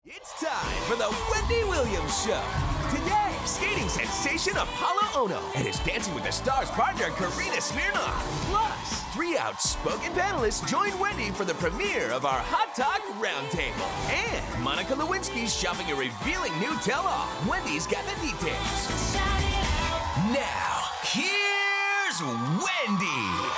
It's time for the Wendy Williams Show. Today, skating sensation Apolo Ohno and his Dancing with the Stars partner Karina Smirnoff. Plus, 3 outspoken panelists join Wendy for the premiere of our Hot Talk Roundtable. And Monica Lewinsky's shopping a revealing new tell-all. Wendy's got the details. Now, here's Wendy.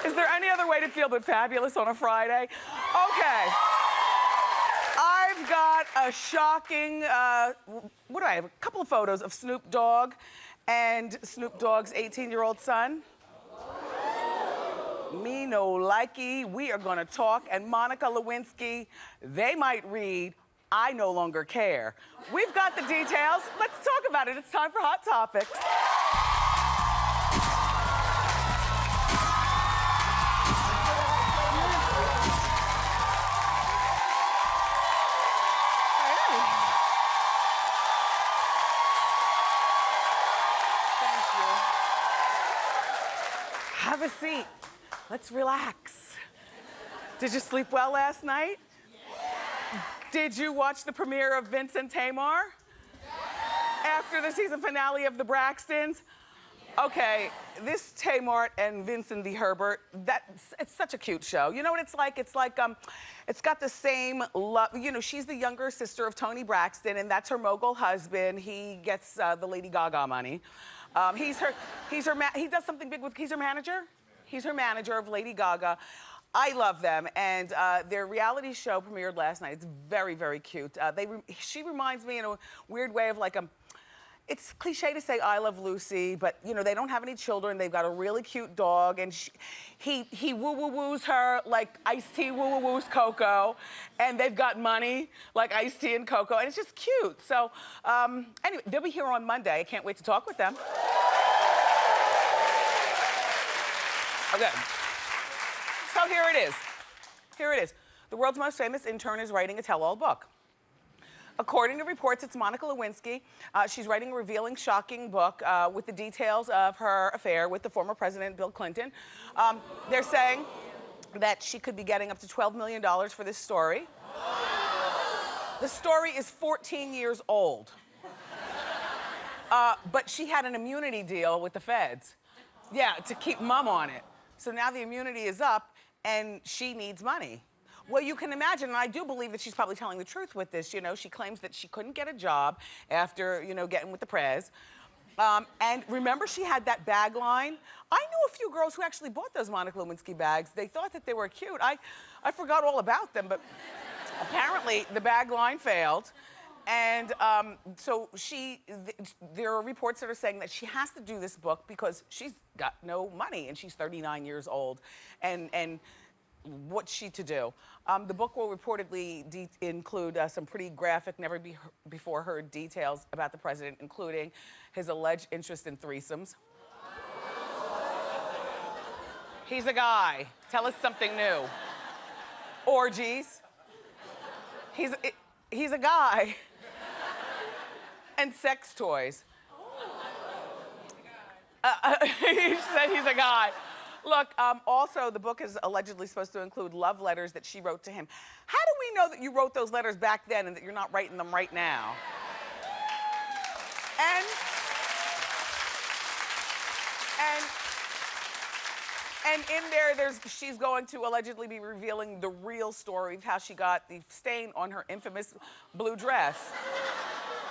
Is there any other way to feel but fabulous on a Friday? Okay. I've got a shocking, what do I have? A couple of photos of Snoop Dogg and Snoop Dogg's 18-year-old son. Me no likey. We are gonna talk, and Monica Lewinsky, they might read, I no longer care. We've got the details. Let's talk about it. It's time for Hot Topics. Have a seat. Let's relax. Did you sleep well last night? Yeah. Did you watch the premiere of Vince and Tamar? Yeah. After the season finale of The Braxtons? Yeah. Okay, this Tamar and Vincent the Herbert, it's such a cute show. You know what it's like? It's got the same love. You know, she's the younger sister of Tony Braxton, and that's her mogul husband. He gets the Lady Gaga money. He does something big with, he's her manager? He's her manager of Lady Gaga. I love them, and their reality show premiered last night. It's very, very cute. She reminds me in a weird way of like it's cliche to say I Love Lucy, but you know, they don't have any children. They've got a really cute dog, and he woo-woo-woos her like Ice-T woo-woo-woos Coco, and they've got money like Ice-T and Coco, and it's just cute. So anyway, they'll be here on Monday. I can't wait to talk with them. Okay, so here it is. Here it is. The world's most famous intern is writing a tell-all book. According to reports, it's Monica Lewinsky. She's writing a revealing, shocking book with the details of her affair with the former president, Bill Clinton. They're saying that she could be getting up to $12 million for this story. The story is 14 years old. But she had an immunity deal with the feds. Yeah, to keep mom on it. So now the immunity is up and she needs money. Well, you can imagine, and I do believe that she's probably telling the truth with this. You know, she claims that she couldn't get a job after, you know, getting with the prez. And remember, she had that bag line? I knew a few girls who actually bought those Monica Lewinsky bags. They thought that they were cute. I forgot all about them, but apparently the bag line failed. And so there are reports that are saying that she has to do this book because she's got no money and she's 39 years old. And what's she to do? The book will reportedly include some pretty graphic, never-before heard details about the president, including his alleged interest in threesomes. He's a guy. Tell us something new. Orgies. He's a guy. And sex toys. He said he's a guy. Look, also the book is allegedly supposed to include love letters that she wrote to him. How do we know that you wrote those letters back then and that you're not writing them right now? And in there, she's going to allegedly be revealing the real story of how she got the stain on her infamous blue dress.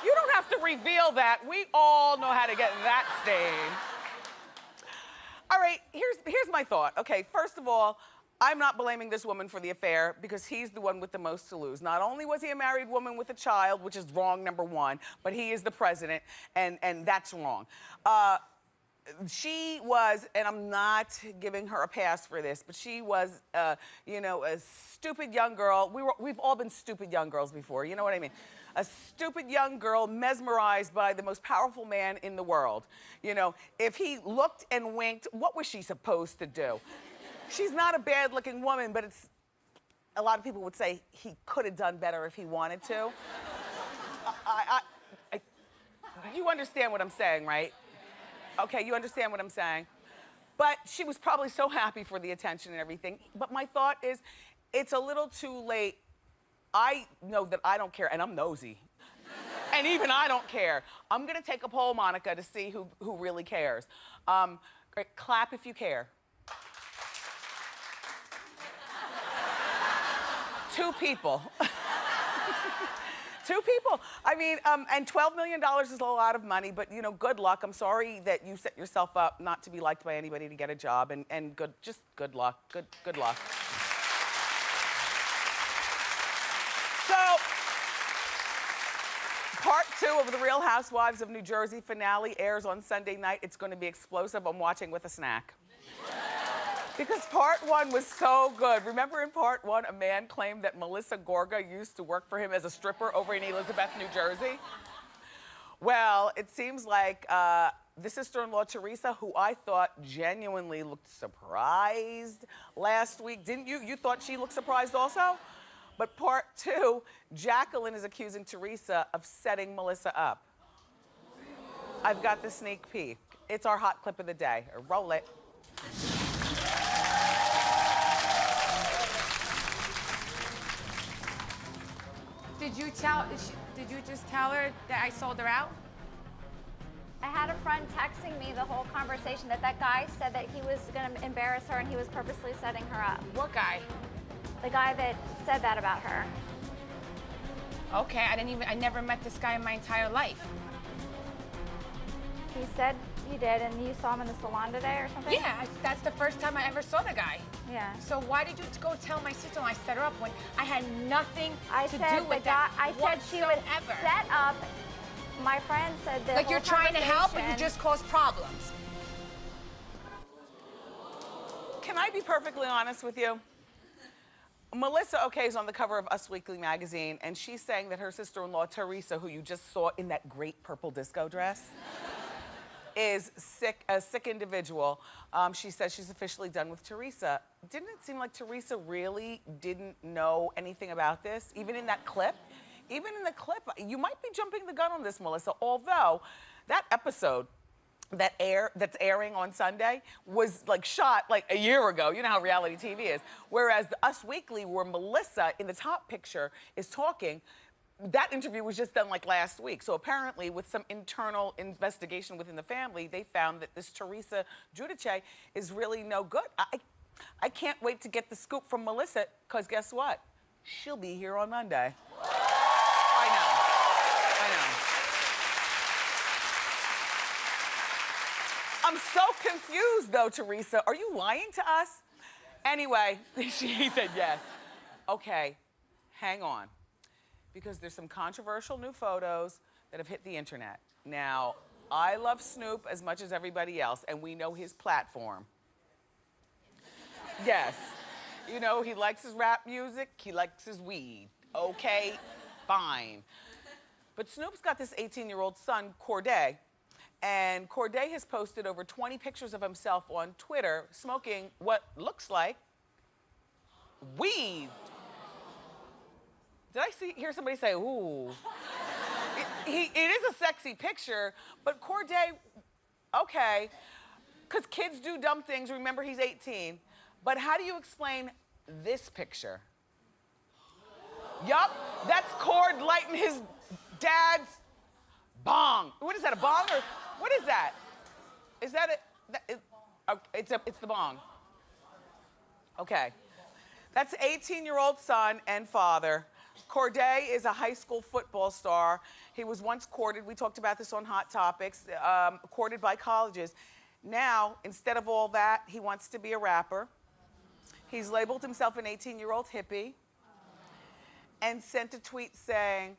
You don't have to reveal that. We all know how to get that stain. All right, here's my thought. Okay, first of all, I'm not blaming this woman for the affair because he's the one with the most to lose. Not only was he a married woman with a child, which is wrong, number one, but he is the president, and that's wrong. she was, and I'm not giving her a pass for this, but she was, you know, a stupid young girl. We've all been stupid young girls before, you know what I mean? A stupid young girl mesmerized by the most powerful man in the world. You know, if he looked and winked, what was she supposed to do? She's not a bad looking woman, but it's, a lot of people would say he could have done better if he wanted to. You understand what I'm saying, right? Okay, you understand what I'm saying? But she was probably so happy for the attention and everything. But my thought is, it's a little too late. I know that I don't care, and I'm nosy. And even I don't care. I'm gonna take a poll, Monica, to see who really cares. Great, clap if you care. 2 people. 2 people. I mean, and $12 million is a lot of money, but you know, good luck. I'm sorry that you set yourself up not to be liked by anybody to get a job, and just good luck. Good luck. So, part 2 of the Real Housewives of New Jersey finale airs on Sunday night. It's going to be explosive. I'm watching with a snack. Because part 1 was so good. Remember in part 1, a man claimed that Melissa Gorga used to work for him as a stripper over in Elizabeth, New Jersey? Well, it seems like the sister-in-law, Teresa, who I thought genuinely looked surprised last week. Didn't you? You thought she looked surprised also? But part 2, Jacqueline is accusing Teresa of setting Melissa up. I've got the sneak peek. It's our hot clip of the day. Roll it. Did you just tell her that I sold her out? I had a friend texting me the whole conversation that guy said that he was gonna embarrass her and he was purposely setting her up. What guy? The guy that said that about her. Okay, I never met this guy in my entire life. He said he did, and you saw him in the salon today or something? Yeah, that's the first time I ever saw the guy. Yeah. So why did you go tell my sister I set her up when I had nothing to do with that I said she was whatsoever? set up. My friend said that. Like you're trying to help, but you just cause problems. Can I be perfectly honest with you? Melissa, okay, is on the cover of Us Weekly magazine, and she's saying that her sister-in-law, Teresa, who you just saw in that great purple disco dress, is a sick individual. She says she's officially done with Teresa. Didn't it seem like Teresa really didn't know anything about this, even in that clip? Even in the clip, you might be jumping the gun on this, Melissa, although that episode that's airing on Sunday was like shot like a year ago. You know how reality TV is. Whereas the Us Weekly, where Melissa in the top picture is talking, that interview was just done like last week. So apparently with some internal investigation within the family, they found that this Teresa Giudice is really no good. I can't wait to get the scoop from Melissa, because guess what? She'll be here on Monday. I know. I'm so confused though, Teresa. Are you lying to us? Anyway, he said yes. Okay, hang on. Because there's some controversial new photos that have hit the internet. Now, I love Snoop as much as everybody else, and we know his platform. Yes. You know, he likes his rap music, he likes his weed. Okay, fine. But Snoop's got this 18-year-old son, Corday, and Corday has posted over 20 pictures of himself on Twitter smoking what looks like weed. Did I hear somebody say, ooh? It is a sexy picture, but Corday, okay, because kids do dumb things. Remember, he's 18. But how do you explain this picture? Yup, that's Cord lighting his dad's bong. What is that, a bong or what is that? Is that it? It's the bong. Okay, that's 18-year-old son and father. Corday is a high school football star. He was once courted, we talked about this on Hot Topics, courted by colleges. Now, instead of all that, he wants to be a rapper. He's labeled himself an 18-year-old hippie and sent a tweet saying,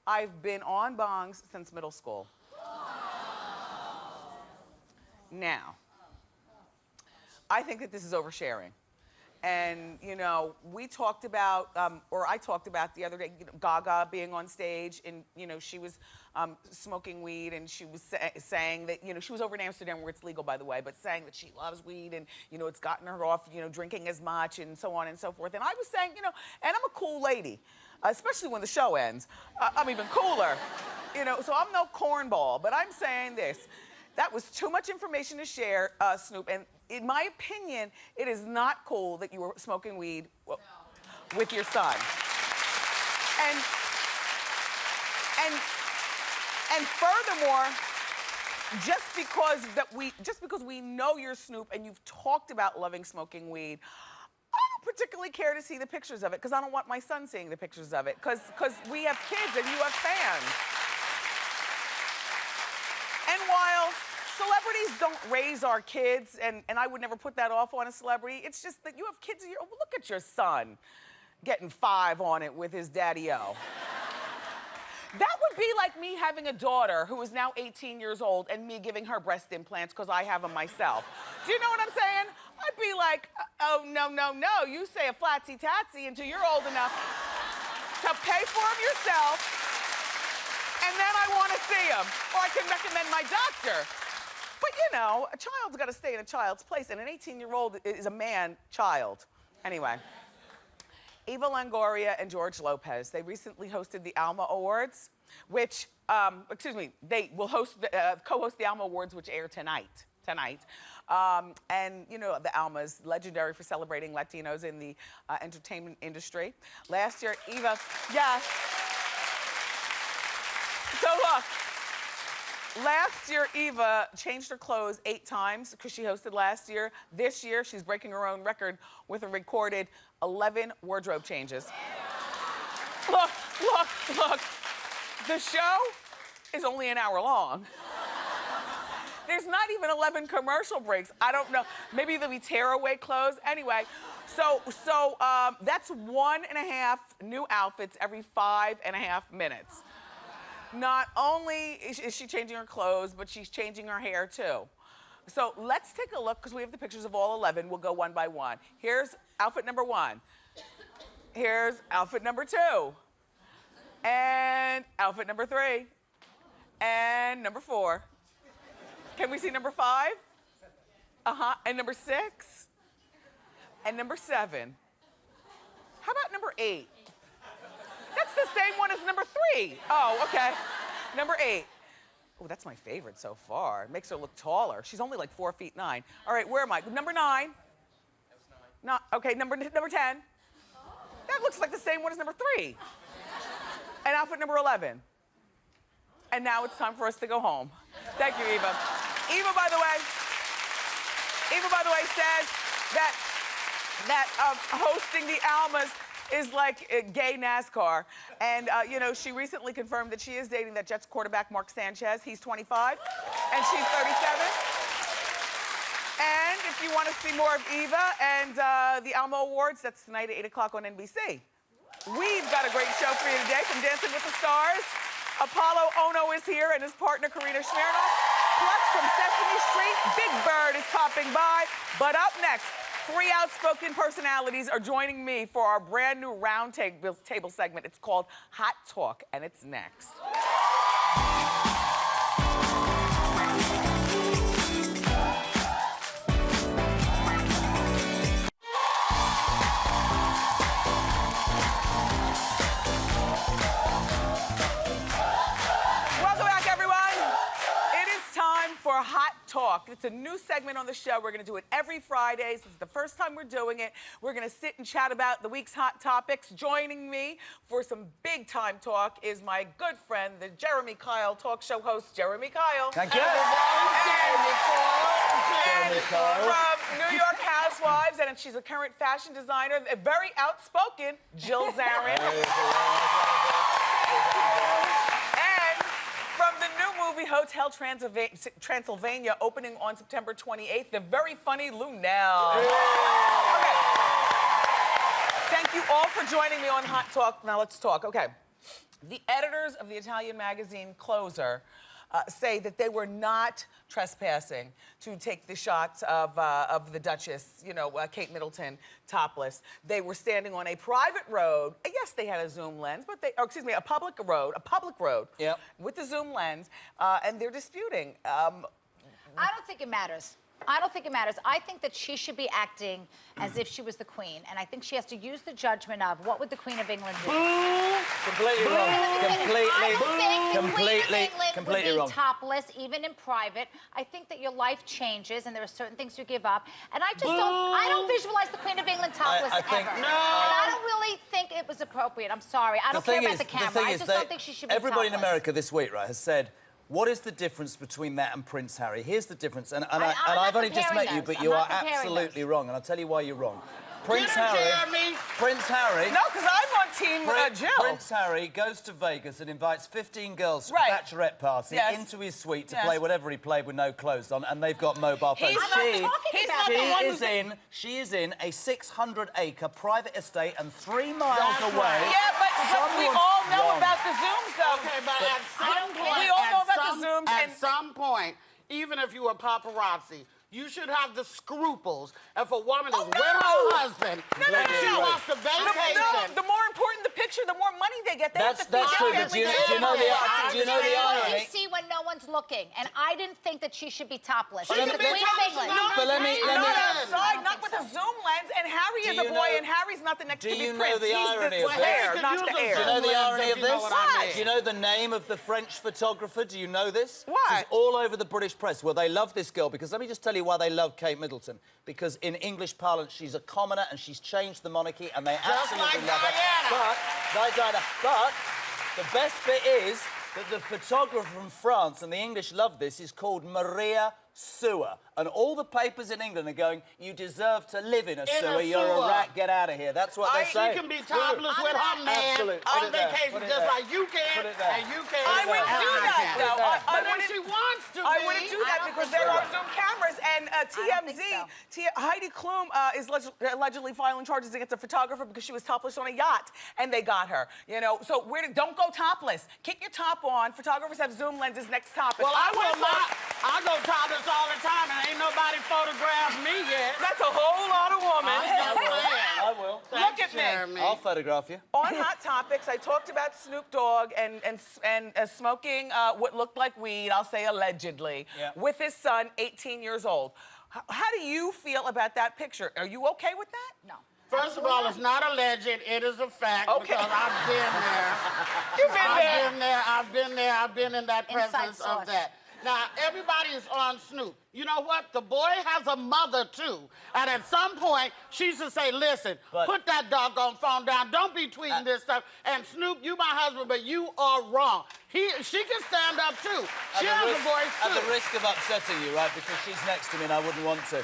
I've been on bongs since middle school. Now, I think that this is oversharing. And, you know, we talked about, or I talked about the other day, you know, Gaga being on stage and, you know, she was smoking weed and she was saying that, you know, she was over in Amsterdam where it's legal, by the way, but saying that she loves weed and, you know, it's gotten her off, you know, drinking as much and so on and so forth. And I was saying, you know, and I'm a cool lady, especially when the show ends. I'm even cooler, you know, so I'm no cornball, but I'm saying this. That was too much information to share, Snoop, and in my opinion, it is not cool that you were smoking weed with your son. And furthermore, just because we know you're Snoop and you've talked about loving smoking weed, I don't particularly care to see the pictures of it because I don't want my son seeing the pictures of it because we have kids and you have fans. And while celebrities don't raise our kids, and I would never put that off on a celebrity, it's just that you have kids, look at your son getting 5 on it with his daddy-o. That would be like me having a daughter who is now 18 years old and me giving her breast implants because I have them myself. Do you know what I'm saying? I'd be like, oh, no, you say a flatsy-tatsy until you're old enough to pay for them yourself, and then I want to see them, or I can recommend my doctor. But you know, a child's got to stay in a child's place, and an 18-year-old is a man-child. Anyway, Eva Longoria and George Lopez, they recently hosted the Alma Awards, which, they will co-host the Alma Awards, which air tonight. And you know, the Alma is legendary for celebrating Latinos in the entertainment industry. Last year, Eva, so look. Last year, Eva changed her clothes 8 times because she hosted last year. This year, she's breaking her own record with a recorded 11 wardrobe changes. Look. The show is only an hour long. There's not even 11 commercial breaks. I don't know. Maybe there'll be tearaway clothes. Anyway, so that's 1.5 new outfits every 5.5 minutes. Not only is she changing her clothes, but she's changing her hair too. So let's take a look, because we have the pictures of all 11. We'll go one by one. Here's outfit number 1. Here's outfit number 2. And outfit number 3. And number 4. Can we see number 5? And number 6. And number 7. How about number 8? That's the same one as number 3. Oh, okay. Number 8. Oh, that's my favorite so far. It makes her look taller. She's only like 4'9". All right, where am I? Number 9. Not okay. Number 10. That looks like the same one as number 3. And outfit number 11. And now it's time for us to go home. Thank you, Eva. Eva, by the way, says that hosting the Almas is like gay NASCAR. And, you know, she recently confirmed that she is dating that Jets quarterback, Mark Sanchez. He's 25, and she's 37. And if you want to see more of Eva and the Alma Awards, that's tonight at 8 o'clock on NBC. We've got a great show for you today from Dancing with the Stars. Apolo Ohno is here and his partner, Karina Smirnoff. Plus, from Sesame Street, Big Bird is popping by. But up next, 3 outspoken personalities are joining me for our brand new round table segment. It's called Hot Talk, and it's next. Welcome back, everyone. It is time for Hot Talk. It's a new segment on the show. We're going to do it every Friday. This is the first time we're doing it. We're going to sit and chat about the week's hot topics. Joining me for some big time talk is my good friend, the Jeremy Kyle talk show host, Jeremy Kyle. Thank you. And from New York Housewives, and she's a current fashion designer, a very outspoken Jill Zarin. From the new movie Hotel Transylvania, opening on September 28th, the very funny Luenell. Okay. Thank you all for joining me on Hot Talk. Now let's talk. Okay. The editors of the Italian magazine Closer say that they were not trespassing to take the shots of the Duchess, you know, Kate Middleton, topless. They were standing on a private road. Yes, they had a zoom lens, but they, or excuse me, a public road, Yep. with the zoom lens, and they're disputing. I don't think it matters. I don't think it matters. I think that she should be acting as if she was the queen, and I think she has to use the judgment of what would the Queen of England do. Completely wrong. I don't think the Queen of England Completely would be wrong. topless, even in private. I think that your life changes, and there are certain things you give up. And I just don't. I don't visualize the Queen of England topless I think- ever. No. And I don't really think it was appropriate. I'm sorry. I don't care about the camera. I just don't think she should be everybody in topless. America this week, right, has said, what is the difference between that and Prince Harry? Here's the difference, and I'm not I've only just met you, comparing but those. you I'm are not comparing absolutely those. wrong, and I'll tell you why you're wrong. Prince Harry. Prince Harry. No, because I'm on team Jill. Prince Harry goes to Vegas and invites 15 girls to Right. a bachelorette party Yes. into his suite to Yes. play whatever he played with no clothes on, and they've got mobile phones. He's not talking about the one She is in a 600-acre private estate and 3 miles That's away. right. Yeah, but we Someone's all know wrong. about the zooms, though. Okay, but at some point, We all know about the Zooms at and- some point, even if you were paparazzi, you should have the scruples. If a woman is with her husband and she wants to vacation, The more important the picture, the more money they get. They have to feed That's true, their but do you family. know the What irony? you see when no one's looking, and I didn't think that she should be topless. She She's can the be Queen of topless, England. no, But let me- Not Listen. outside, not with a zoom lens. And Harry is Do a you boy, know- and Harry's not the next do to be you know Prince. the He's irony the of hair, this? not Use the a air. Do you know the irony of If you know this? what I mean. Do you know the name of the French photographer? Do you know this? What? She's all over the British press. Well, they love this girl because let me just tell you why they love Kate Middleton. Because in English parlance, she's a commoner and she's changed the monarchy and they absolutely like love her. But the best bit is that the photographer from France, and the English love this, is called Maria Sewer. And all the papers in England are going, you deserve to live in a sewer. You're a sewer. rat, get out of here. That's what they're she saying. can be topless with her man Absolutely. Put on it there. vacation Put it just there. like you can Put it there. and you can. I wouldn't and do I that, can. though. Put it I But if wouldn't. she wants to I be, wouldn't do I that don't because think there so. are Zoom cameras and don't think TMZ. Heidi Klum is allegedly filing charges against a photographer because she was topless on a yacht and they got her. You know, so don't go topless. Keep your top on. Photographers have Zoom lenses. Next topic. Well, I will would've not. thought- I go topless all the time, and ain't nobody photographed me yet. That's a whole lot of women. I will. Look at me. Jeremy. I'll photograph you. On Hot Topics, I talked about Snoop Dogg and smoking what looked like weed, I'll say allegedly, Yeah. with his son, 18 years old. How do you feel about that picture? Are you okay with that? No. First of all, it's not alleged. It is a fact Okay. because I've been there. You've been there. I've been there. I've been there. I've been in that Inside presence source. of that. Now, everybody is on Snoop. You know what? The boy has a mother, too. And at some point, she should say, listen, But- put that doggone phone down. Don't be tweeting this stuff. And Snoop, you my husband, but you are wrong. She can stand up, too. She has a voice, At too. the risk of upsetting you, right, because she's next to me and I wouldn't want to.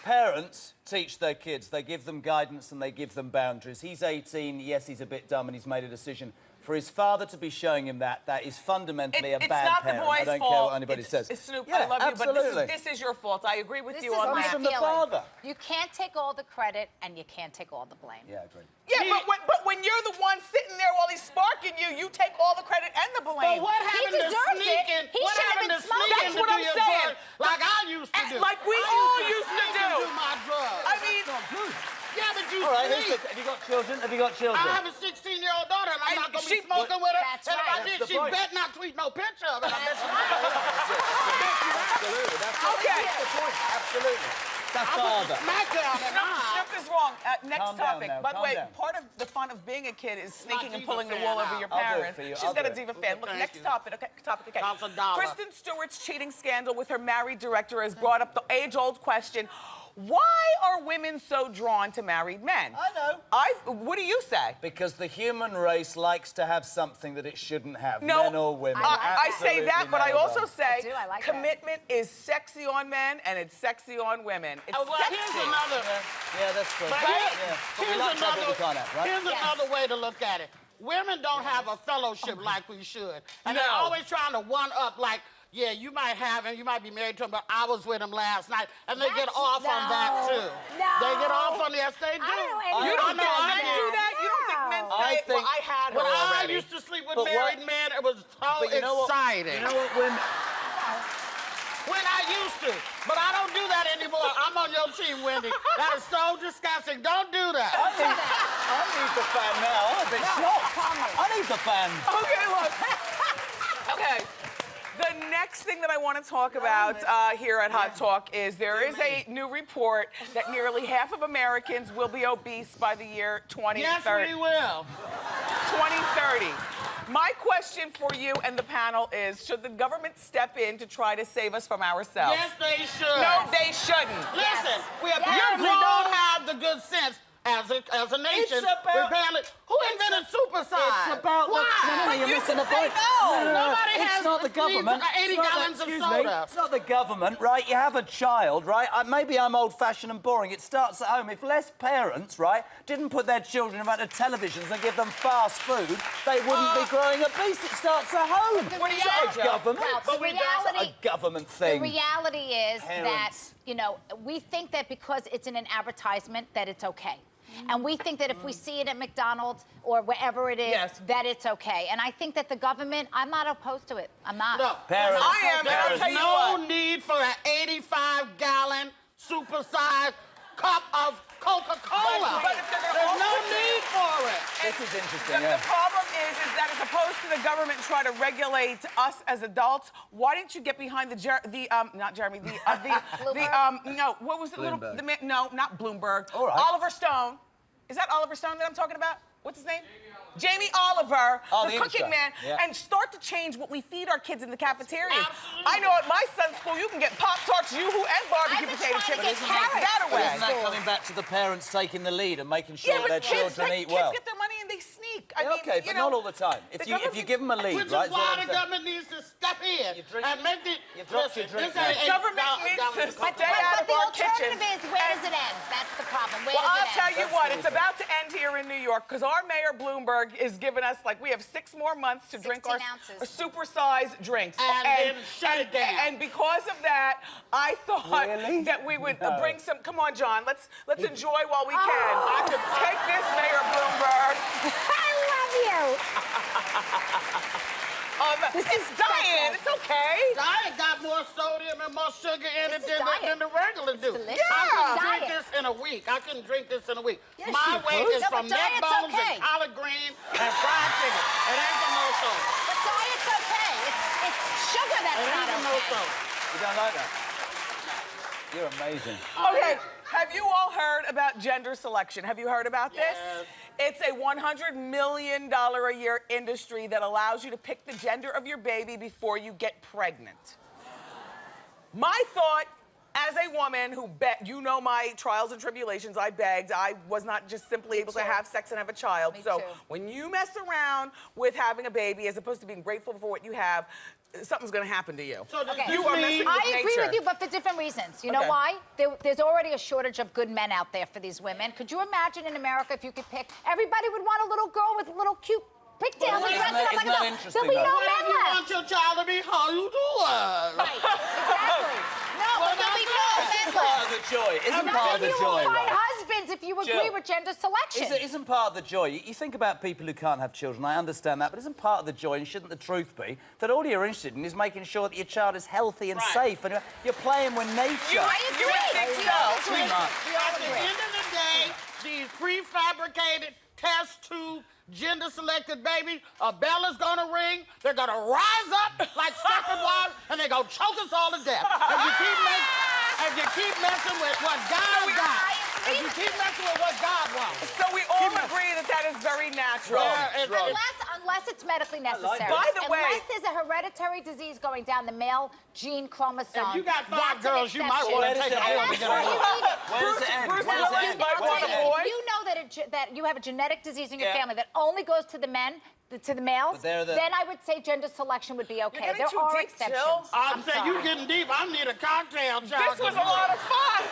Parents teach their kids. They give them guidance and they give them boundaries. He's 18. Yes, he's a bit dumb and he's made a decision. For his father to be showing him that is fundamentally a It's bad not parent. the boy's I don't fault. care what anybody It's says. Snoop, Yeah, I love absolutely. you, but this is your fault. I agree with This you is on my Comes that. from the feeling. father. You can't take all the credit and you can't take all the blame. Yeah, I agree. Yeah, but when you're the one sitting there while he's sparking you, you take all the credit and the blame. But what happened to deserves it. sneaking? He What should have happened been to smoking. sneaking That's to what do I'm your saying. drugs like I used to do? Like we I all used used to sneak and do. do my drugs. I mean, Yeah, but you All right, sneak. have you got children? Have you got children? I have a 16-year-old daughter, and I'm And not going to she- be smoking with her. That's And if right. I did, That's the she point. bet not tweet no picture of it. I bet she Absolutely. Okay. That's the point. Absolutely. The I put father. the smack down in my eye. Snoop is wrong. Next Calm down topic. now, By the calm way, down. part of the fun of being a kid is sneaking and diva pulling the fan wool over now. your I'll do it parents. for you. She's I'll got do a it. diva fan. Look, Thank next you. topic. Okay, topic. Okay. Counts a dollar. Kristen Stewart's cheating scandal with her married director has brought up the age-old question: why are women so drawn to married men? I know. What do you say? Because the human race likes to have something that it shouldn't have, No, men or women. I say that, Absolutely but I nailed also on. say I do, I like that. commitment is sexy on men and it's sexy on women. It's Well, sexy. here's another. Yeah, that's true. But Yeah. But we here's like to have what we can't have, right? Here's another way to look at it. Women don't have a fellowship like we should. And they're No. always trying to one up like, yeah, you might have him, you might be married to him, but I was with him last night. And they get off on that, too. No. They get off on yes, they do. I don't know You don't anything think about men do that? You don't think men I say, think- well, I had her When I already. used to sleep with But married what- men, it was so But you know what- exciting. You know what women... When I used to. But I don't do that anymore. I'm on your team, Wendy. That is so disgusting. Don't do that. I need the fan now. I'm a bit shocked. I need the fan. Okay, look. Okay. The next thing that I want to talk about here at Hot Talk is there is a new report that nearly half of Americans will be obese by the year 2030. Yes, we will. 2030. My question for you and the panel is, should the government step in to try to save us from ourselves? Yes, they should. No, they shouldn't. Listen, we apparently You're grown. don't have the good sense as a nation. It's about- We apparently, who invented supersize? It's about Why? No, But you're you missing can the say point. no. Nobody it's has not the needs government. 80 It's not gallons of excuse soda. Me, it's not the government, right? You have a child, right? Maybe I'm old-fashioned and boring. It starts at home. If less parents, right, didn't put their children in front of televisions and give them fast food, they wouldn't be growing obese. It starts at home. The What is that, reality- government? Well, But the we don't- It's reality- not a government The thing. reality is that, Parents. you know, we think that because it's in an advertisement that it's okay. And we think that if we see it at McDonald's or wherever it is, Yes. that it's okay. And I think that the government, I'm not opposed to it. I'm not. No. Parents. I am, and I'll There's tell you no what. need for an 85-gallon supersized cup of Coca-Cola. But if they're gonna There's no offer- need for it. This is interesting, The yeah. problem is that as opposed to the government try to regulate us as adults, why didn't you get behind not Jeremy, no, what was the little, Bloomberg. the man, no, not Bloomberg. All right. Oliver Stone. Is that Oliver Stone that I'm talking about? What's his name? Jamie Oliver, Oh, the the cooking Insta. man, Yeah. and start to change what we feed our kids in the cafeterias. Absolutely. I know at my son's school you can get Pop-Tarts, Yoo-hoo, and barbecue I've been potato trying to chips. get Take carrots. that But But away. isn't that coming back to the parents taking the lead and making sure Yeah, but their kids children eat well? get their money and they sneak. I Yeah, mean, okay, you but know, not all the time. If the you government- give them a lead, Which right? is is what why I'm the saying. government needs to step in drink- and make the... you dropped your drink this now. ain't $8 Government needs to gallons of stay Coca-Cola. out But of the our alternative kitchens. is, where And- does it end? That's the problem. Where Well, does I'll it tell end? you That's what, the it's thing. about to end here in New York because our mayor Bloomberg is giving us, like, we have 6 more months to drink our 16 ounces. supersized drinks. And then shut it down. And because of that, I thought Really? that we would No. bring some. Come on, John, let's enjoy while we can. I could take this, Mayor Bloomberg. I love you. It's Diane. It's okay. Diet got more sodium and more sugar in This it is diet. than the regular do. delicious. I couldn't Yeah. drink this in a week. I couldn't drink this in a week. Yes, My you weight could. is No, from but neck diet's bones okay. and collard green and fried chicken. It ain't the no soda. But diet's okay. It's sugar that's It not ain't the no okay. soda. You don't like that? You're amazing. Okay, have you all heard about gender selection? Have you heard about this? Yes. It's a $100 million a year industry that allows you to pick the gender of your baby before you get pregnant. My thought, as a woman who you know my trials and tribulations, I begged. I was not just simply able to have sex and have a child. Me so too. when you mess around with having a baby, as opposed to being grateful for what you have, something's gonna happen to you. So does Okay. You this are mean- messing I with agree nature. with you, but for different reasons. You know Okay. why? There's already a shortage of good men out there for these women. Could you imagine in America if you could pick? Everybody would want a little girl with little cute pigtails Well, and isn't dressing that- up like isn't a that doll. interesting, There'll be though? no What if men you left. want your child to be how you doing? Right, exactly. No, but there'll be no men Isn't part left. of the joy. Isn't part of Then the you will joy, find right? husbands if you agree Jill, with gender selection. Isn't part of the joy? You think about people who can't have children, I understand that, but isn't part of the joy, and shouldn't the truth be, that all you're interested in is making sure that your child is healthy and Right. safe, and you're playing with nature? You would think We so. all Too agree. much. We all At the agree. end of the day, these prefabricated test tube gender-selected babies, a bell is gonna ring. They're gonna rise up like Steppenwolf, and they're gonna choke us all to death. If you keep messing with what God got, if you keep messing with what God wants. So we all agree that that is very natural. Yeah, Wrong. Unless it's medically necessary. By the way- unless there's a hereditary disease going down the male gene chromosome. If you got 5 that's an girls, you might exception. want to take a And hell And to that's get why a you woman. need it. Where does it end? Bruce Where does it Willis end? might I'll want tell a you, boy. if you know that you have a genetic disease in your Yeah. family that only goes to the men, to the males, But they're the- then I would say gender selection would be okay. getting There too are deep, exceptions. Jill. I'm saying sorry. you getting deep. I need a cocktail, child. This was a lot of fun.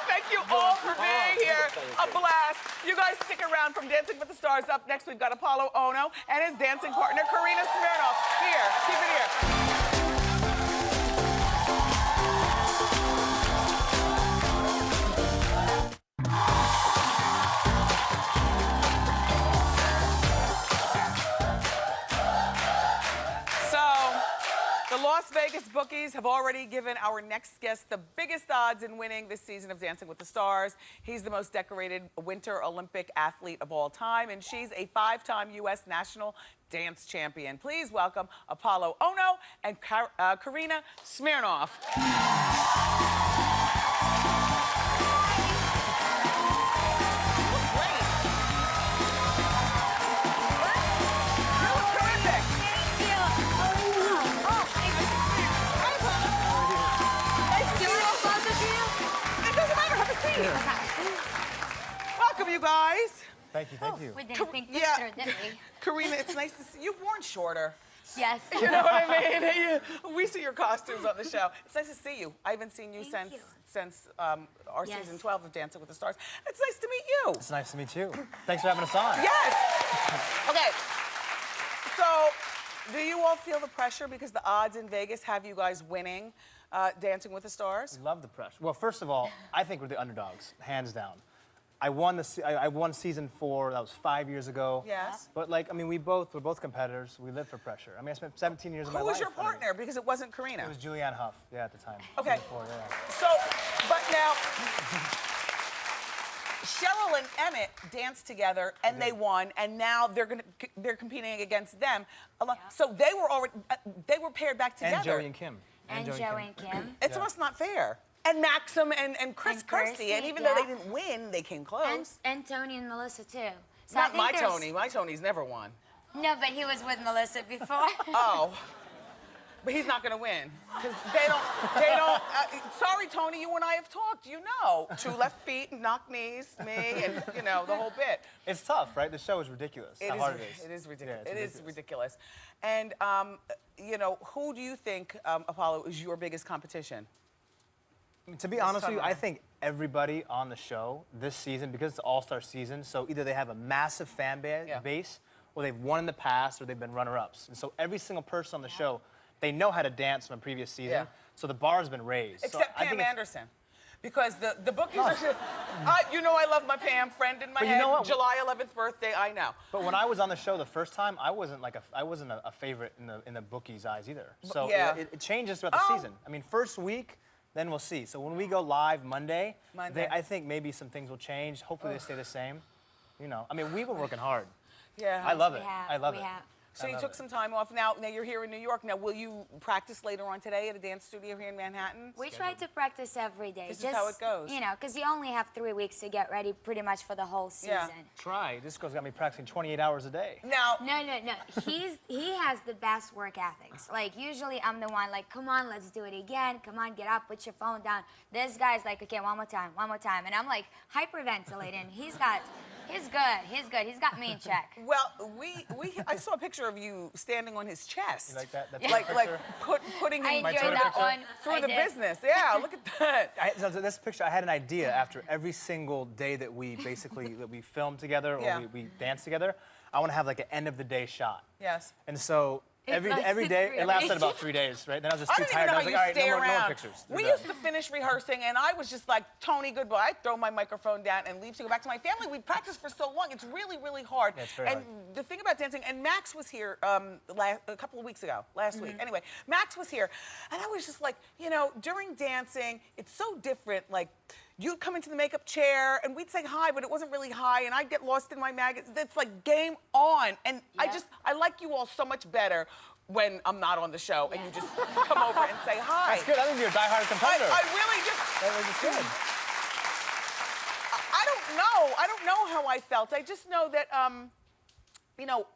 Thank you all for being here. A blast. You guys stick around. From Dancing with the Stars up next, we've got Apolo Ohno and his dancing partner, Karina Smirnoff. Here, keep it here. Vegas bookies have already given our next guest the biggest odds in winning this season of Dancing with the Stars. He's the most decorated Winter Olympic athlete of all time, and she's a 5-time U.S. national dance champion. Please welcome Apolo Ohno and Karina Smirnoff. Welcome, you guys. Thank you, thank you. We didn't think this Yeah. through, did we? Karina, it's nice to see you've worn shorter. Yes. You know what I mean? We see your costumes on the show. It's nice to see you. I haven't seen you Thank since our Yes. season 12 of Dancing with the Stars. It's nice to meet you. It's nice to meet you. Thanks for having us on. Yes. Okay. So, do you all feel the pressure because the odds in Vegas have you guys winning Dancing with the Stars? Love the pressure. Well, first of all, I think we're the underdogs, hands down. I won season 4. That was 5 years ago. Yes. But like, I mean, we're both competitors. We live for pressure. I mean, I spent 17 years of my Who life. was your I mean, partner? Because it wasn't Karina. It was Julianne Hough. Yeah, at the time. Okay. Season 4, yeah. So, but now, Cheryl and Emmett danced together and they won, and now they're competing against them. So they were already paired back together. And Joey and Kim. And Joey and Kim. It's almost not fair. And Maxim and Chris And Kirsty, Kirsty, and even though yeah. they didn't win, they came close. And Tony and Melissa, too. So Not I think my there's- Tony. My Tony's never won. No, but he was with Melissa before. Oh. But he's not going to win. Because they don't, sorry, Tony, you and I have talked, you know. 2 left feet, knock knees, me, and, you know, the whole bit. It's tough, right? The show is ridiculous. How hard it is. It is ridiculous. Yeah, It is ridiculous. And, you know, who do you think, Apolo, is your biggest competition? To be honest with you, I think everybody on the show this season, because it's All-Star season, so either they have a massive fan base, or they've won in the past, or they've been runner-ups. And so every single person on the show, they know how to dance from a previous season, Yeah. so the bar has been raised. Except so Pam Anderson. Because the bookies are, you know I love my Pam, friend in my But you head, know what? July 11th birthday, I know. But when I was on the show the first time, I wasn't a favorite in the bookies' eyes either. So yeah. it changes throughout the season. I mean, first week, then we'll see. So when we go live Monday. I think maybe some things will change. Hopefully they stay the same. You know, I mean, we've been working hard. Yeah. I love it. have, I love we it. have. So you took some time off. Now you're here in New York. Now, will you practice later on today at a dance studio here in Manhattan? We try to practice every day. This is how it goes. You know, because you only have 3 weeks to get ready pretty much for the whole season. Yeah. Try. This girl's got me practicing 28 hours a day. Now, No. He has the best work ethics. Like, usually I'm the one like, come on, let's do it again. Come on, get up, put your phone down. This guy's like, okay, one more time. And I'm like hyperventilating. He's good. He's got me in check. well, I saw a picture of you standing on his chest. You like that? That's Like putting I him enjoyed that one. through I the did. business. Yeah, look at that. So this picture, I had an idea after every single day that we film together or Yeah. we dance together. I want to have like an end of the day shot. Yes. And so every day, 3 it lasted days. about 3 days, right? Then I was just I too don't tired. even know I how was you like, all right, stay no more around. pictures. We used to finish rehearsing, and I was just like, Tony, goodbye. I'd throw my microphone down and leave to go back to my family. We practiced for so long. It's really, really hard. Yeah, it's very and hard. the thing about dancing, and Max was here a couple of weeks ago, last week. Anyway, Max was here, and I was just like, you know, during dancing, it's so different. Like, you'd come into the makeup chair, and we'd say hi, but it wasn't really hi, and I'd get lost in my magazine. It's like game on. And I like you all so much better when I'm not on the show, and you just come over and say hi. That's good. I think you're a diehard competitor. I really just, That was good. I don't know how I felt. I just know that, you know,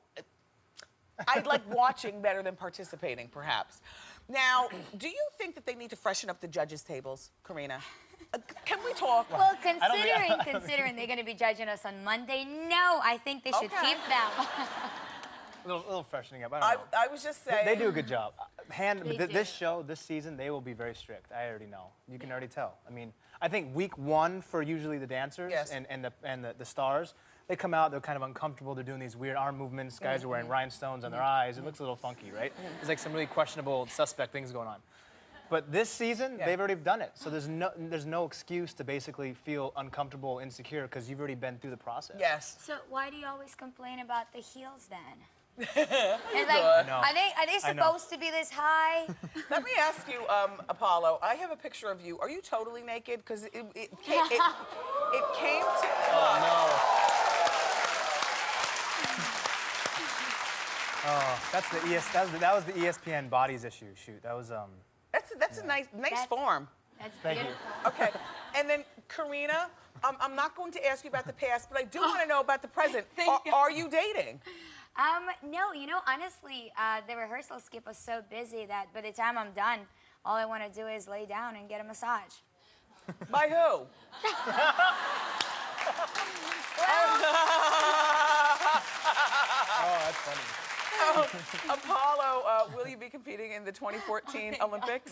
I like watching better than participating, perhaps. Now, do you think that they need to freshen up the judges' tables, Karina? Can we talk? Well, considering they're going to be judging us on Monday, no, I think they should Okay. keep them. A little freshening up. I don't know. I was just saying. They do a good job. They do. This show, this season, they will be very strict. I already know. You can already tell. I mean, I think week 1 for usually the dancers Yes. and the stars, they come out, they're kind of uncomfortable. They're doing these weird arm movements. Guys are wearing rhinestones on their eyes. It looks a little funky, right? There's like some really questionable, suspect things going on. But this season, they've already done it. So there's no excuse to basically feel uncomfortable, insecure, because you've already been through the process. Yes. So why do you always complain about the heels then? It's like, are they supposed to be this high? Let me ask you, Apollo, I have a picture of you. Are you totally naked? Because it came to... Oh, no. Oh, that's the that was the ESPN bodies issue shoot. That was That's a nice form. That's Thank you. beautiful. Okay, and then Karina, I'm not going to ask you about the past, but I do want to know about the present. Are you dating? No, you know, honestly, the rehearsal skip was so busy that by the time I'm done, all I want to do is lay down and get a massage. By who? Oh, that's funny. Apollo, will you be competing in the 2014 Olympics?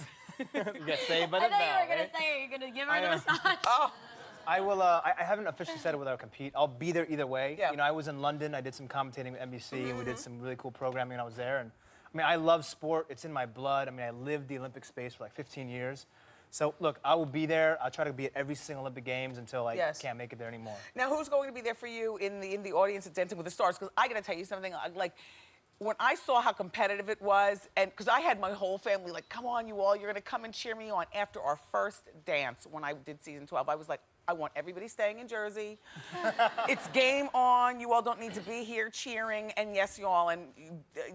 Get saved by I the thought bell. you were going right? to say you're going to give her I the know. massage. I will. I haven't officially said whether I'll compete. I'll be there either way. Yeah. You know, I was in London. I did some commentating with NBC, and we did some really cool programming when I was there. And I mean, I love sport. It's in my blood. I mean, I lived the Olympic space for like 15 years. So look, I will be there. I'll try to be at every single Olympic Games until I can't make it there anymore. Now, who's going to be there for you in the audience at Dancing with the Stars? Because I got to tell you something. Like, when I saw how competitive it was, and because I had my whole family like, come on, you all, you're going to come and cheer me on. After our first dance, when I did season 12, I was like, I want everybody staying in Jersey. It's game on. You all don't need to be here cheering. And yes, you all, and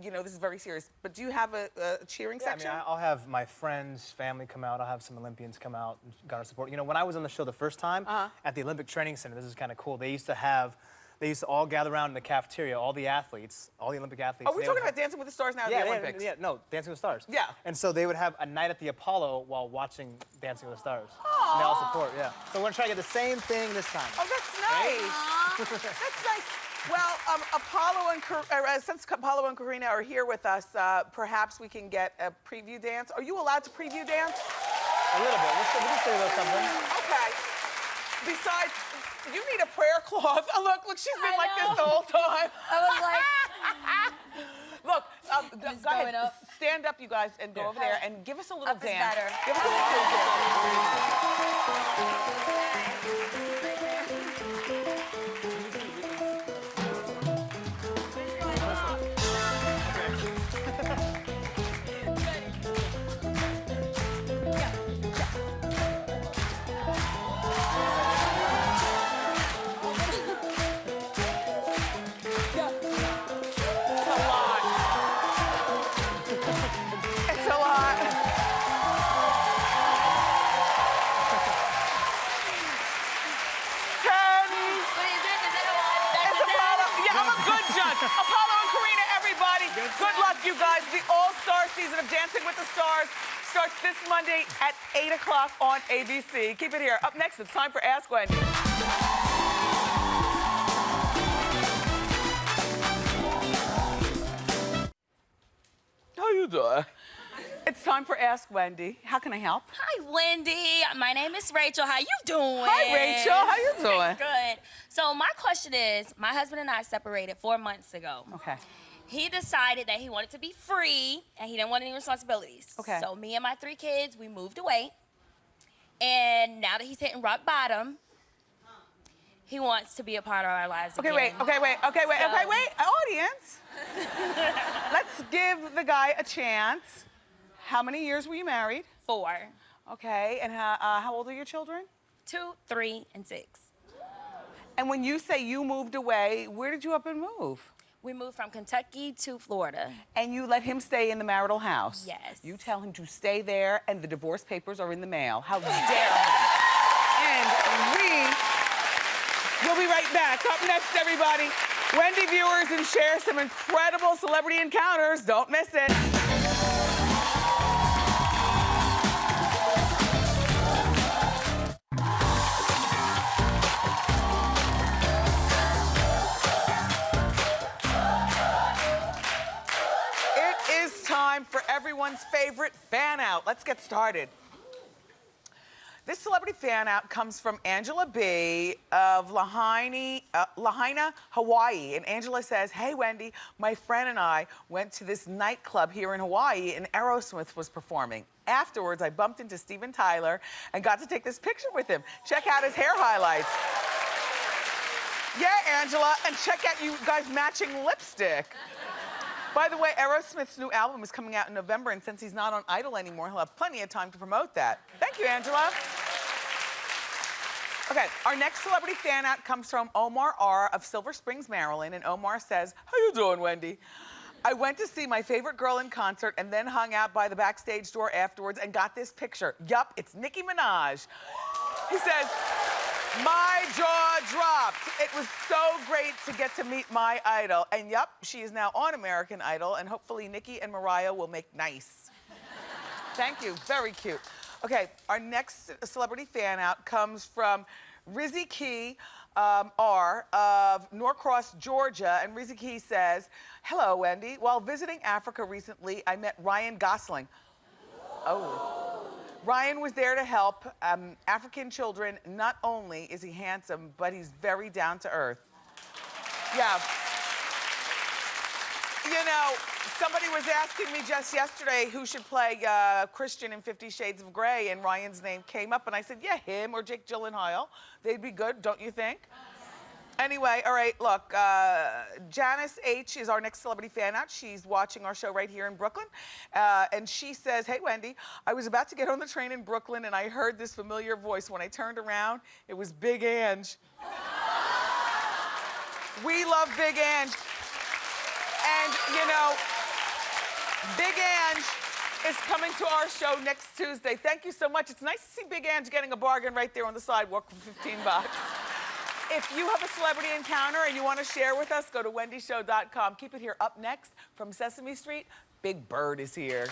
you know, this is very serious. But do you have a cheering section? I mean, I'll have my friends, family come out. I'll have some Olympians come out and garner support. You know, when I was on the show the first time at the Olympic Training Center, this is kind of cool. They used to all gather around in the cafeteria, all the athletes, all the Olympic athletes. Are we talking about Dancing with the Stars now at the Olympics? No, Dancing with the Stars. Yeah. And so they would have a night at the Apollo while watching Dancing with the Stars. And they all support, yeah. So we're gonna try to get the same thing this time. Oh, that's nice. That's nice. Well, Apollo and since Apollo and Karina are here with us, perhaps we can get a preview dance. Are you allowed to preview dance? A little bit. We can say a little something. Okay. Besides, you need a prayer cloth. Oh, look, she's been like this the whole time. I was like, Look, go ahead, up. stand up, you guys, and go over there and give us a little Up is dance. better. Give us a little dance. It's a lot. It's Apollo. Yeah, I'm a good judge. Apollo and Karina, everybody. Good luck, you guys. The All-Star season of Dancing with the Stars starts this Monday at 8 o'clock on ABC. Keep it here. Up next, it's time for Ask Wendy. How you doing? It's time for Ask Wendy. How can I help? Hi, Wendy. My name is Rachel. How you doing? Hi, Rachel. How you doing? Good. So my question is, my husband and I separated 4 months ago. Okay. He decided that he wanted to be free and he didn't want any responsibilities. Okay. So me and my 3 kids, we moved away. And now that he's hitting rock bottom, he wants to be a part of our lives Okay, again. wait. Audience. Let's give the guy a chance. How many years were you married? 4. Okay, and how old are your children? 2, 3, and 6. And when you say you moved away, where did you up and move? We moved from Kentucky to Florida. And you let him stay in the marital house? Yes. You tell him to stay there, and the divorce papers are in the mail. How dare him? And we'll be right back. Up next, everybody, Wendy viewers and share some incredible celebrity encounters. Don't miss it. It is time for everyone's favorite fan out. Let's get started. This celebrity fan out comes from Angela B. of Lahaina, Hawaii. And Angela says, hey, Wendy, my friend and I went to this nightclub here in Hawaii and Aerosmith was performing. Afterwards, I bumped into Steven Tyler and got to take this picture with him. Check out his hair highlights. Yeah, Angela, and check out you guys matching lipstick. By the way, Aerosmith's new album is coming out in November, and since he's not on Idol anymore, he'll have plenty of time to promote that. Thank you, Angela. Okay, our next celebrity fan out comes from Omar R. of Silver Springs, Maryland, and Omar says, "How you doing, Wendy? I went to see my favorite girl in concert and then hung out by the backstage door afterwards and got this picture. Yup, it's Nicki Minaj." He says, "My jaw dropped. It was so great to get to meet my idol." And yup, she is now on American Idol, and hopefully Nicki and Mariah will make nice. Thank you, very cute. Okay, our next celebrity fan out comes from Rizzy Key R of Norcross, Georgia. And Rizzy Key says, "Hello, Wendy. While visiting Africa recently, I met Ryan Gosling." Oh. Ryan was there to help African children. Not only is he handsome, but he's very down to earth. Yeah. You know, somebody was asking me just yesterday who should play Christian in 50 Shades of Grey, and Ryan's name came up, and I said, yeah, him or Jake Gyllenhaal. They'd be good, don't you think? Anyway, all right, look, Janice H. is our next celebrity fan out. She's watching our show right here in Brooklyn. And she says, "Hey, Wendy, I was about to get on the train in Brooklyn, and I heard this familiar voice. When I turned around, it was Big Ange." We love Big Ange. And, you know, Big Ange is coming to our show next Tuesday. Thank you so much. It's nice to see Big Ange getting a bargain right there on the sidewalk for $15. If you have a celebrity encounter and you want to share with us, go to wendyshow.com. Keep it here. Up next, from Sesame Street, Big Bird is here.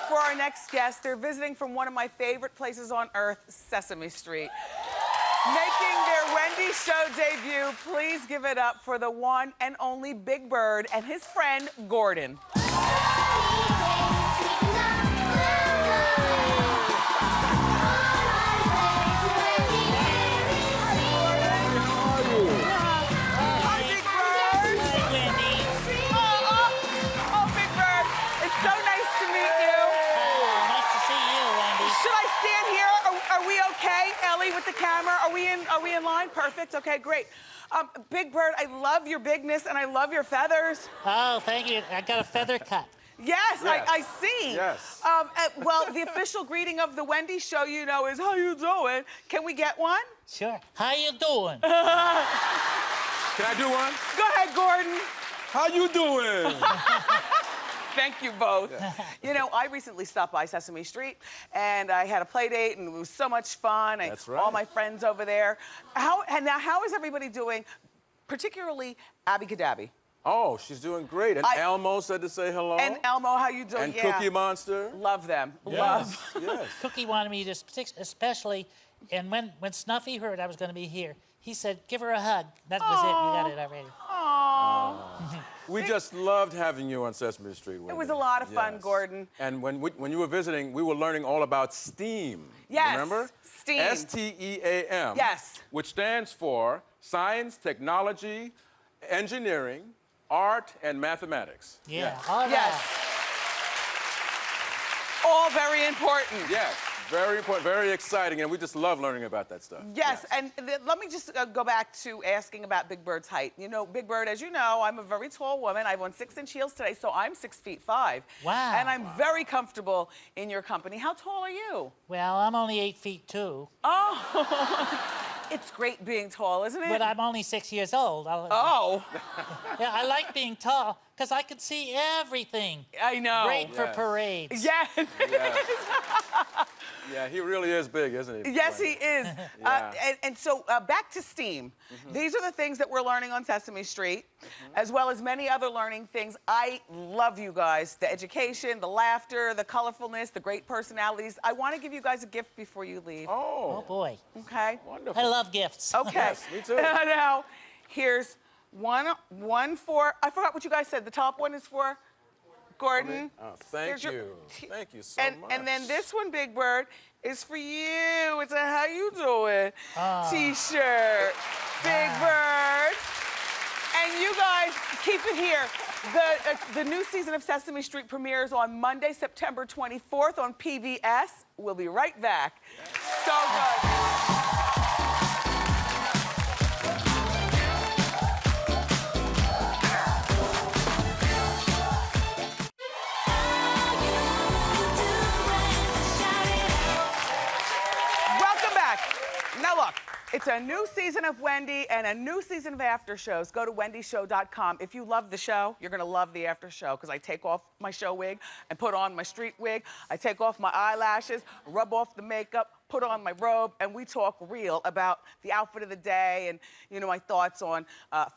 For our next guest, they're visiting from one of my favorite places on earth, Sesame Street. Making their Wendy Show debut, please give it up for the one and only Big Bird and his friend, Gordon. With the camera, are we in line? Perfect. Okay, great. Big Bird, I love your bigness and I love your feathers. Oh, thank you. I got a feather cut. Yes, yes. I see. Yes. Well, the official greeting of the Wendy Show, you know, is "How you doing?" Can we get one? Sure. How you doing? Can I do one? Go ahead, Gordon. How you doing? Thank you both. Yeah. You know, I recently stopped by Sesame Street, and I had a play date, and it was so much fun. That's right. All my friends over there. How is everybody doing, particularly Abby Cadabby? Oh, she's doing great. And Elmo said to say hello. And Elmo, how you doing? And Cookie Monster. Love them. Yes. Love. Yes. Cookie wanted me to, especially, and when Snuffy heard I was going to be here, he said, "Give her a hug." That was it. You got it already. Aww. We just loved having you on Sesame Street. It was a lot of fun, Gordon. And when you were visiting, we were learning all about STEAM. Yes. Remember? STEAM. STEAM. Yes. Which stands for Science, Technology, Engineering, Art, and Mathematics. Yeah. All right. Yes. All very important. Yes. Very important, very exciting, and we just love learning about that stuff. Yes. And let me just go back to asking about Big Bird's height. You know, Big Bird, as you know, I'm a very tall woman. I have on 6-inch heels today, so I'm 6'5". Wow. And I'm very comfortable in your company. How tall are you? Well, I'm only 8 feet 2. Oh. It's great being tall, isn't it? But I'm only 6 years old. Oh. Yeah, I like being tall because I can see everything. I know. Great for parades. Yes. Yes. Yeah, he really is big, isn't he? Yes, he is. Yeah. And so back to STEAM. These are the things that we're learning on Sesame Street, as well as many other learning things. I love you guys. The education, the laughter, the colorfulness, the great personalities. I want to give you guys a gift before you leave. Oh, boy. Okay. Wonderful. I love gifts. Okay. Yes, me too. Now, here's one for, I forgot what you guys said. The top one is for Gordon. Oh, thank you. Thank you so much. And then this one, Big Bird, is for you. It's a "How you doing" T-shirt. Big Bird. And you guys keep it here. The new season of Sesame Street premieres on Monday, September 24th on PBS. We'll be right back. So good. Welcome back. Now look. It's a new season of Wendy and a new season of after shows. Go to wendyshow.com. If you love the show, you're gonna love the after show because I take off my show wig and put on my street wig. I take off my eyelashes, rub off the makeup, put on my robe, and we talk real about the outfit of the day and, you know, my thoughts on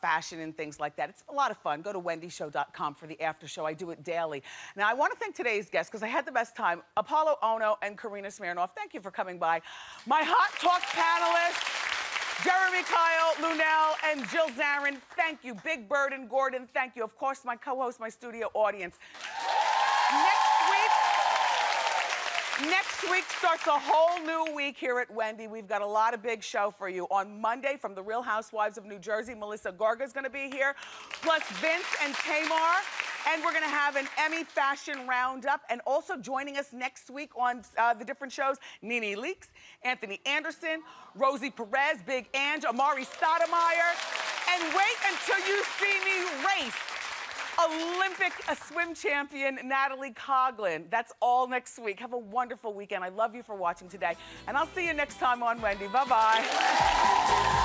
fashion and things like that. It's a lot of fun. Go to wendyshow.com for the after show. I do it daily. Now, I want to thank today's guests because I had the best time. Apolo, Ohno, and Karina Smirnoff, thank you for coming by. My Hot Talk panelists, Jeremy, Kyle, Luenell, and Jill Zarin, thank you. Big Bird and Gordon, thank you. Of course, my co-host, my studio audience. Next week starts a whole new week here at Wendy. We've got a lot of big show for you. On Monday, from The Real Housewives of New Jersey, Melissa Gorga's gonna be here, plus Vince and Tamar. And we're gonna have an Emmy fashion roundup. And also joining us next week on the different shows, Nene Leakes, Anthony Anderson, Rosie Perez, Big Ange, Amari Stoudemire. And wait until you see me race Olympic swim champion Natalie Coughlin. That's all next week. Have a wonderful weekend. I love you for watching today. And I'll see you next time on Wendy. Bye-bye.